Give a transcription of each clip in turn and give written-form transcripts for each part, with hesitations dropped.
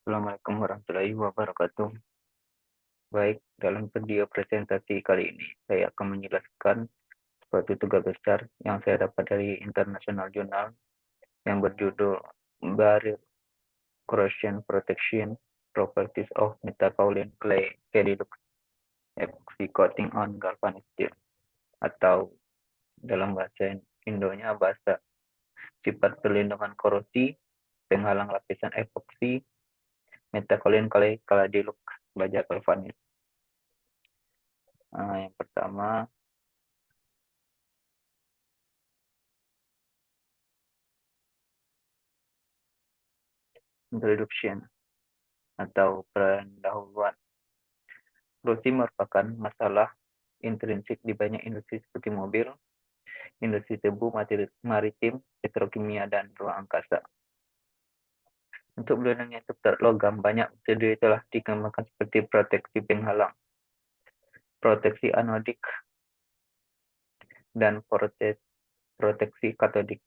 Assalamualaikum warahmatullahi wabarakatuh. Baik, dalam video presentasi kali ini, saya akan menjelaskan suatu tugas besar yang saya dapat dari International Journal yang berjudul Barrier Corrosion Protection Properties of Metakaolin Clay Cellulose Epoxy Coating on Galvanized Steel, atau dalam bahasa Indonya bahasa sifat perlindungan korosi penghalang lapisan epoksi metakaolin clay cellulose baja galvanis. Yang pertama, introduction atau pendahuluan. Korupsi merupakan masalah intrinsik di banyak industri seperti mobil, industri tebu, maritim, petrokimia, dan ruang angkasa. Untuk melindungi seputar logam, banyak metode telah dikembangkan seperti proteksi penghalang, proteksi anodik, dan proteksi katodik.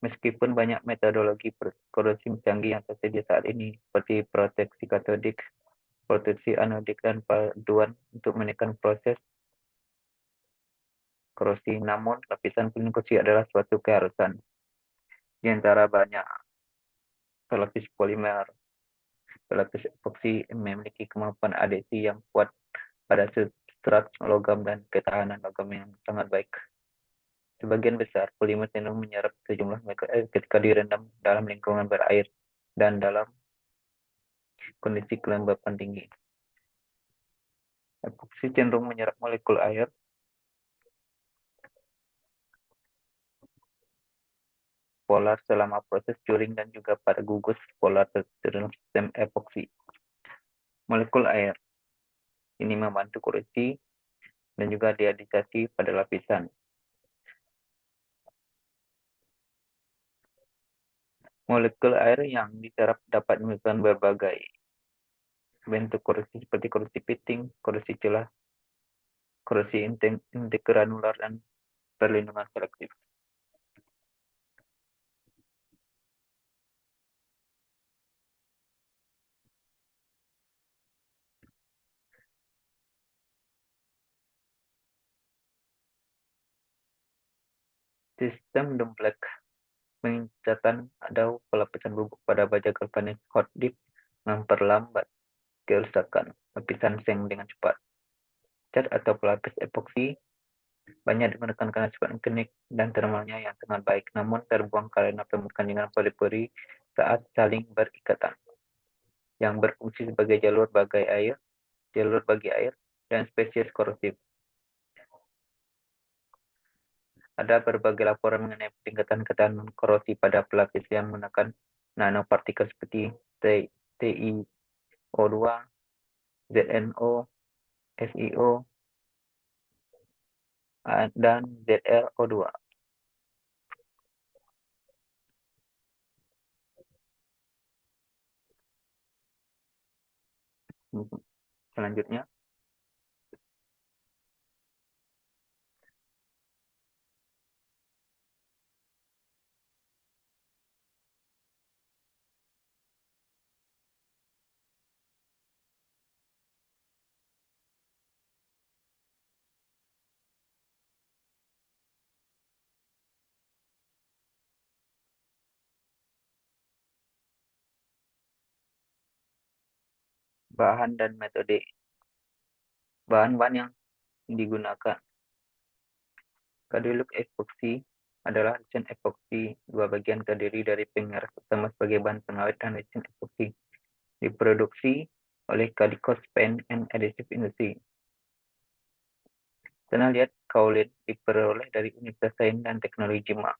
Meskipun banyak metodologi korupsi canggih yang tersedia saat ini, seperti proteksi katodik, proteksi anodik, dan paduan untuk menekan proses korosi, namun lapisan pelindung korosi adalah suatu keharusan. Di antara banyak pelapis polimer, pelapis epoksi memiliki kemampuan adhesi yang kuat pada substrat logam dan ketahanan logam yang sangat baik. Sebagian besar polimer cenderung menyerap sejumlah air ketika direndam dalam lingkungan berair dan dalam kondisi kelembapan tinggi. Epoksi cenderung menyerap molekul air polar selama proses curing dan juga pada gugus polar dalam sistem epoksi. Molekul air ini membantu korosi dan juga deadisasi pada lapisan. Molekul air yang diserap dapat menyebabkan berbagai bentuk korosi seperti korosi pitting, korosi celah, korosi intergranular, dan perlindungan selektif. Sistem Dumplek pengecatan atau pelapisan bubuk pada baja galvanis hot dip memperlambat kerusakan lapisan seng dengan cepat. Cat atau pelapis epoksi banyak digunakan karena sifat mekanik dan termalnya yang sangat baik, namun terbuang karena pembukaan dengan pori-pori saat saling berikatan, yang berfungsi sebagai jalur bagi air, dan spesies korosif. Ada berbagai laporan mengenai peningkatan ketahanan korosi pada pelapis yang menggunakan nanopartikel seperti TiO2, ZnO, FiO, dan ZrO2. Selanjutnya, bahan dan metode. Bahan-bahan yang digunakan. Cellulose epoxy adalah resin epoksi dua bagian terdiri dari pengeras utama sebagai bahan pengawet dan resin epoksi. Diproduksi oleh Cadico Paint and Adhesive Industry. Tanah liat kaolin diperoleh dari Universitas Sains dan Teknologi Jema.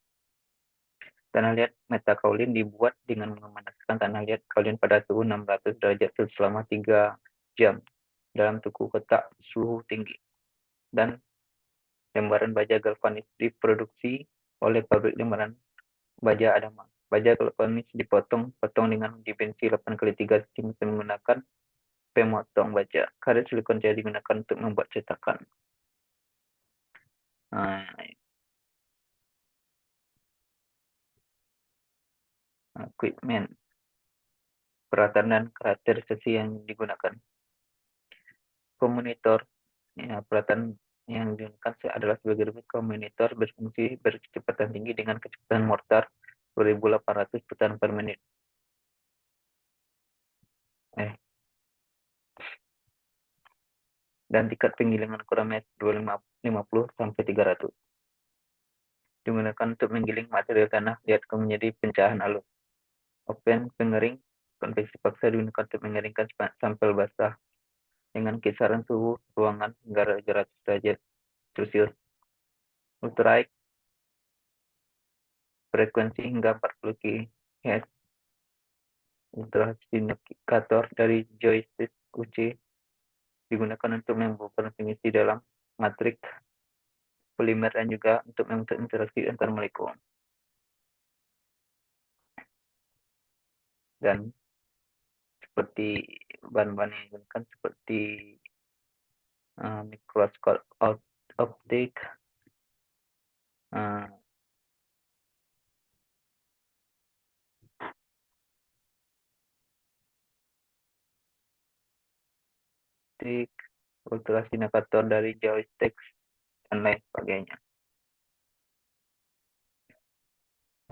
Tanah liat metakaolin dibuat dengan memanaskan tanah liat kaolin pada suhu 600 derajat Celcius selama 3 jam dalam tuku kotak suhu tinggi. Dan lembaran baja galvanis diproduksi oleh pabrik lembaran baja Adama. Baja galvanis dipotong dengan dimensi 8x3 cm menggunakan pemotong baja. Karet silikon jadi digunakan untuk membuat cetakan. Equipment. peralatan dan karakterisasi yang digunakan. Komunitor, ya, peralatan yang digunakan adalah sebagai berikut. Komunitor berfungsi berkecepatan tinggi dengan kecepatan mortar 2800 putaran per menit. Dan tingkat penggilingan kurang 250 sampai 300. Digunakan untuk menggiling material tanah diaduk menjadi pecahan halus. Oven pengering konveksi paksa digunakan untuk mengeringkan sampel basah dengan kisaran suhu ruangan hingga 300 derajat Celcius. Ultralight frekuensi hingga 40 kHz. Ultrasindikator dari joystick UC digunakan untuk mengukur emisi dalam matrik polimer dan juga untuk membentuk interaksi antar molekul. Dan seperti bahan-bahan yang digunakan seperti mikroskop optik, ultrasindikator dari joystick dan lain sebagainya.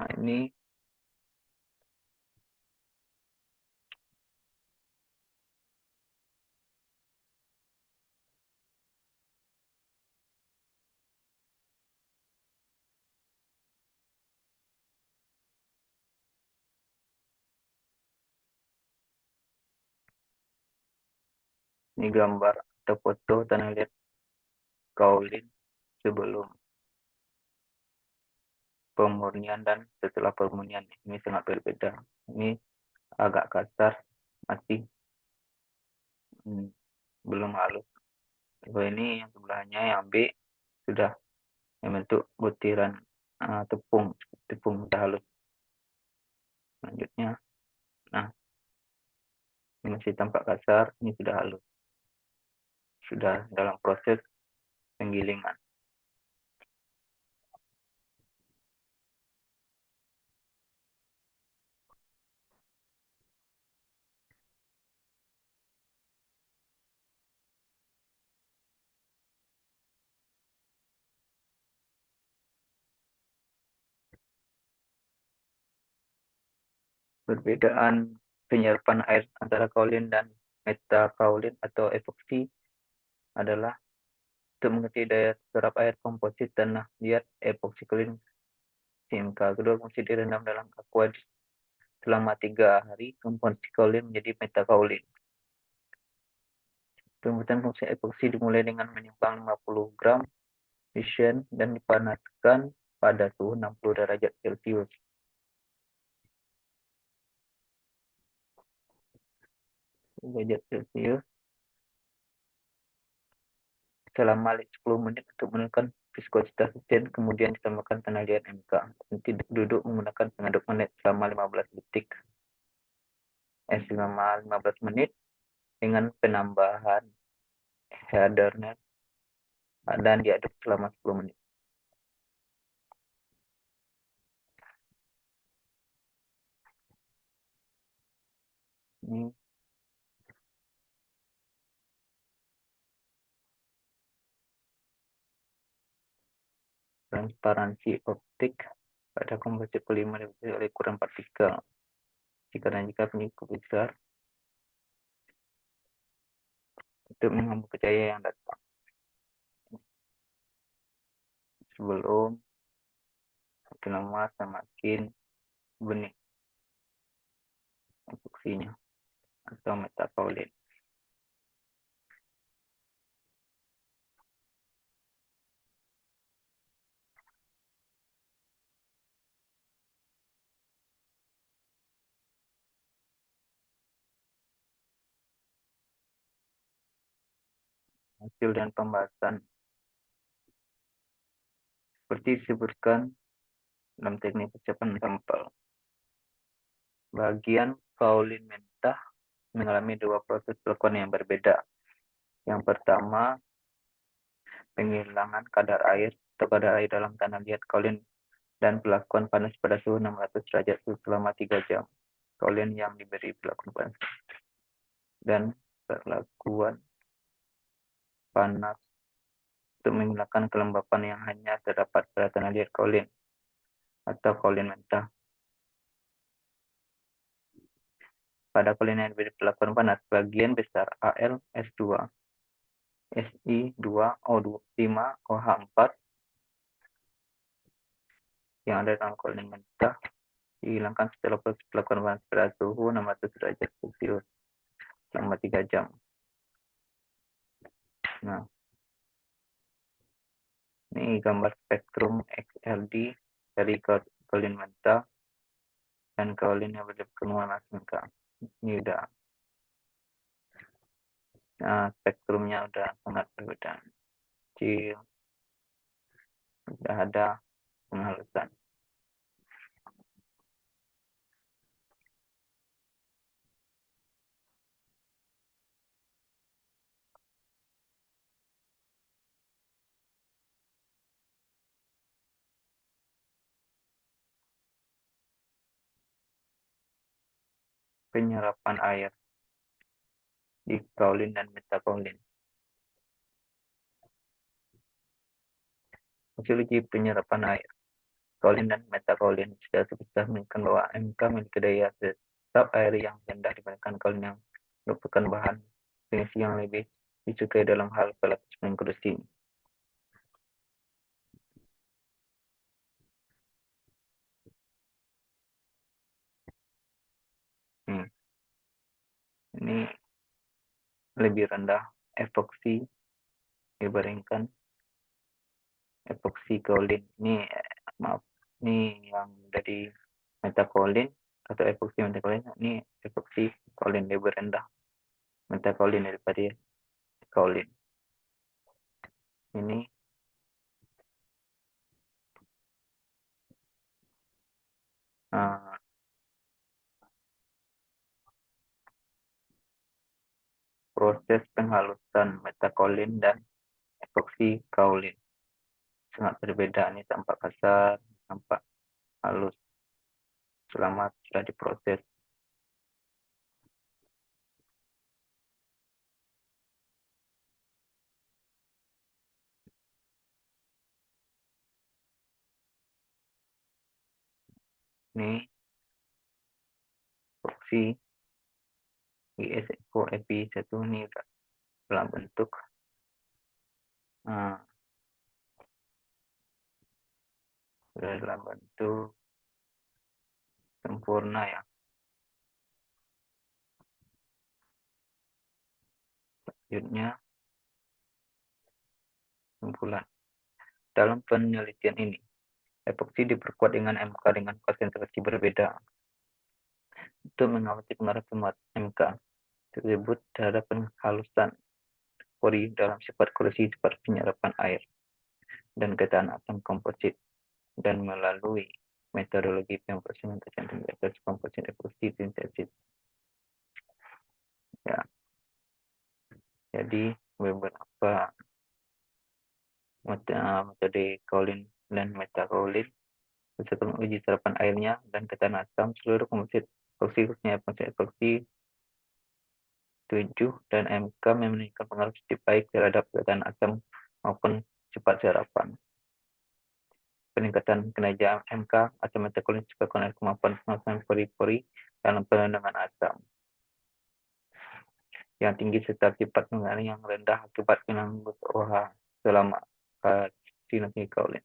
Nah, ini gambar atau foto tanah liat kaolin sebelum pemurnian dan setelah pemurnian. Ini sangat berbeda. Ini agak kasar, masih belum halus. Kalau ini yang sebelahnya yang B sudah membentuk butiran tepung sudah halus. Selanjutnya, nah ini masih tampak kasar, ini sudah halus, sudah dalam proses penggilingan. Perbedaan penyerapan air antara kaolin dan metakaolin atau epoksi adalah untuk mengerti daya serap air komposit tanah liat epoksi kaolin CMK. Kedua mesti direndam dalam aqua selama 3 hari. Komposit kaolin menjadi metakaolin. Pembuatan fungsi epoksi dimulai dengan menimbang 50 gram fission dan dipanaskan pada suhu 60 derajat Celcius. Derajat Celcius selama 10 menit untuk menentukan viskositas fission, kemudian ditambahkan tanah liat MK. Nanti duduk menggunakan pengaduk magnet selama 15 detik. Selama 15 menit dengan penambahan Hadernel dan diaduk selama 10 menit. Ini transparansi optik pada komposit polimer oleh ukuran partikel. Jika penyukur besar untuk menghembus cahaya yang datang. Sebelum makin lama semakin benih epoksinya atau metakaolin. Hasil dan pembahasan seperti disebutkan dalam teknik persiapan sampel. Bagian kaolin mentah mengalami 2 proses pelakuan yang berbeda. Yang pertama, penghilangan kadar air atau kadar air dalam tanah liat kaolin dan pelakuan panas pada suhu 600 derajat selama 3 jam. kaolin yang diberi perlakuan dan perlakuan panas untuk menghilangkan kelembapan yang hanya terdapat pada tanah liat kaolin atau kaolin mentah. Pada kaolin yang diberi perlakuan panas, bagian besar AlS2, Si2O5, OH4 yang ada dalam kaolin mentah dihilangkan setelah proses perlakuan panas pada suhu 600 derajat Celcius selama 3 jam. Nah, ini gambar spektrum XLD dari kaolin mentah dan kaolin yang berwarna semeka. Ini udah, nah, spektrumnya udah sangat berbeda. Kecil, udah ada penghalusan. Penyerapan air di kaolin dan metakaolin. Hasil uji penyerapan air kaolin dan metakaolin sudah bisa menunjukkan bahwa MK memiliki daya serap air yang rendah dibandingkan kaolin yang merupakan bahan finishing yang lebih disukai dalam hal pelapis pengkrusi. Ini lebih rendah epoksi dibandingkan epoksi kaolin. Maaf, ini yang dari metakaolin atau epoksi metakaolin. Ini epoksi kaolin lebih rendah metakaolin daripada kaolin. Ini proses penghalusan metakaolin dan epoksi kaolin sangat berbeda. Ini tampak kasar, tampak halus selama sudah diproses. Ini epoksi ISO EPI1 ini dalam bentuk uh, dalam bentuk sempurna ya. Selanjutnya kesimpulan. Dalam penelitian ini, epoksi diperkuat dengan MK dengan konsentrasi berbeda untuk mengamati pengaruh temuan MK tersebut terhadap penghalusan pori dalam sifat koresi sifat penyerapan air dan ketahanan asam komposit dan melalui metodologi pemprosesatan temperatures komposit epoxy synthesis. Ya, jadi beberapa metode kaolin dan metakaolin beserta menguji serapan airnya dan ketahanan asam seluruh komposit epoxy khususnya epoxy 7 dan MK memiliki pengaruh cukup baik terhadap ketahanan asam maupun cepat serapan. Peningkatan kinerja MK atau metakaolin disebabkan oleh kemampuan pengawasan pori-pori dalam penendangan asam yang tinggi serta sifat pengaruh yang rendah akibat penanggung OH selama vaksinasi kaolin.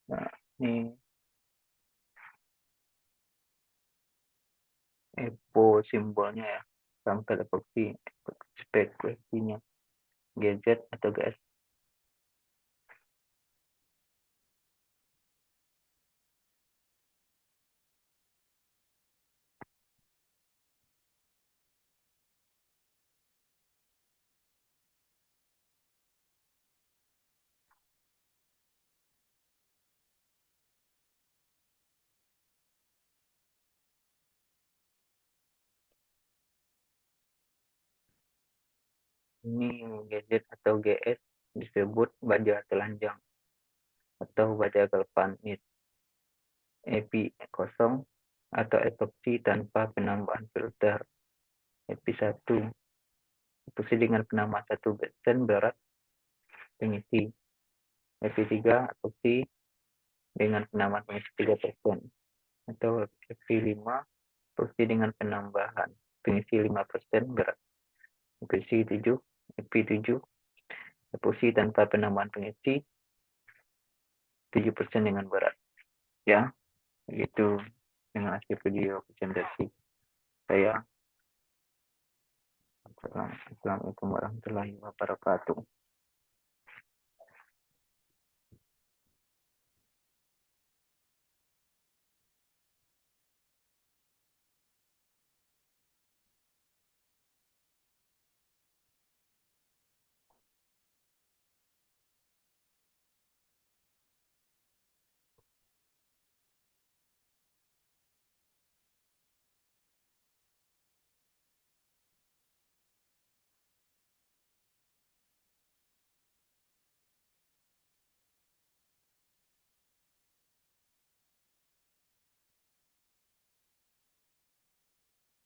Nah, ini EPO simbolnya ya, sampai epoksi spekuasinya GZ atau GS. Ini gadget atau GS disebut baja telanjang atau baja galvanis, EPI kosong atau epoksi tanpa penambahan filter. EPI 1 epoksi dengan penambahan 1% berat pengisi. EPI 3 epoksi dengan penambahan pengisi 3%, atau EPI 5 epoksi dengan penambahan pengisi 5% berat. EPI 7 epoksi tanpa penambahan pengisi 7% dengan berat. Ya, begitu dengan hasil video presentasi saya. Assalamualaikum warahmatullahi wabarakatuh.